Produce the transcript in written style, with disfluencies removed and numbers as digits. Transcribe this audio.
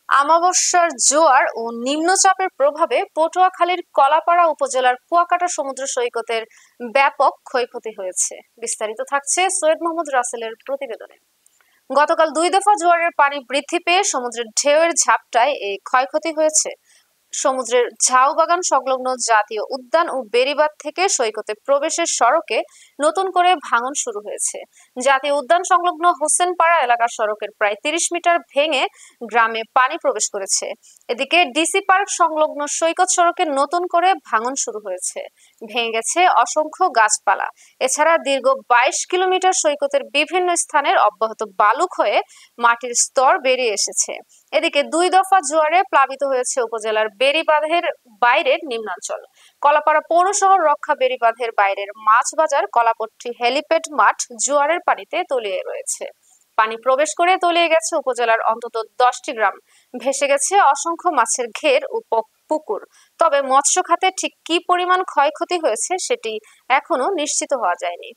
আমাবস্যার জোয়ার ও নিম্নচাপের প্রভাবে পটুয়াখালীর কলাপাড়া উপজেলার কুয়াকাটা সমুদ্র সৈকতের ব্যাপক ক্ষয়ক্ষতি হয়েছে। বিস্তারিত থাকছে সৈয়দ মোহাম্মদ রাসেলের প্রতিবেদনে। গতকাল 2 দফা জোয়ারের পানি বৃদ্ধি পেয়ে সমুদ্রের ঢেউয়ের ঝাপটায় এই ক্ষয়ক্ষতি হয়েছে। সমুদ্রের ঝাউবাগান সংলগ্ন জাতীয় উদ্যান ও বেড়িবাঁধ থেকে সৈকতে প্রবেশের সড়কে নতুন করে ভাঙন শুরু হয়েছে। জাতীয় উদ্যান সংলগ্ন হোসেনপাড়া এলাকার সড়কের প্রায় 30 মিটার ভেঙে গ্রামে পানি প্রবেশ করেছে। এদিকে ডিসি পার্ক সংলগ্ন সৈকত সড়কে নতুন করে ভাঙন শুরু হয়েছে। ভেঙে গেছে অসংখ্য গাছপালা। এছাড়া দীর্ঘ 22 কিলোমিটার সৈকতের বিভিন্ন স্থানের অব্যাহত বালুক হয়ে মাটির স্তর বেরিয়ে এসেছে। এদিকে 2 দফা জোয়ারে প্লাবিত হয়েছে উপজেলার বেড়িবাঁধের বাইরের নিম্নাঞ্চল। কলাপাড়া পৌরশহর রক্ষা বেড়িবাঁধের বাইরের মাছ বাজার, কলাপট্টি হেলিপ্যাড মাঠ জোয়ারের পানিতে তলিয়ে রয়েছে। পানি প্রবেশ করে তলিয়ে গেছে উপজেলার অন্তত 10টি গ্রাম। ভেসে গেছে অসংখ্য মাছের ঘের ও পুকুর। তবে মৎস্য খাতে ঠিক কি পরিমাণ ক্ষয়ক্ষতি হয়েছে সেটি এখনো নিশ্চিত হওয়া যায়নি।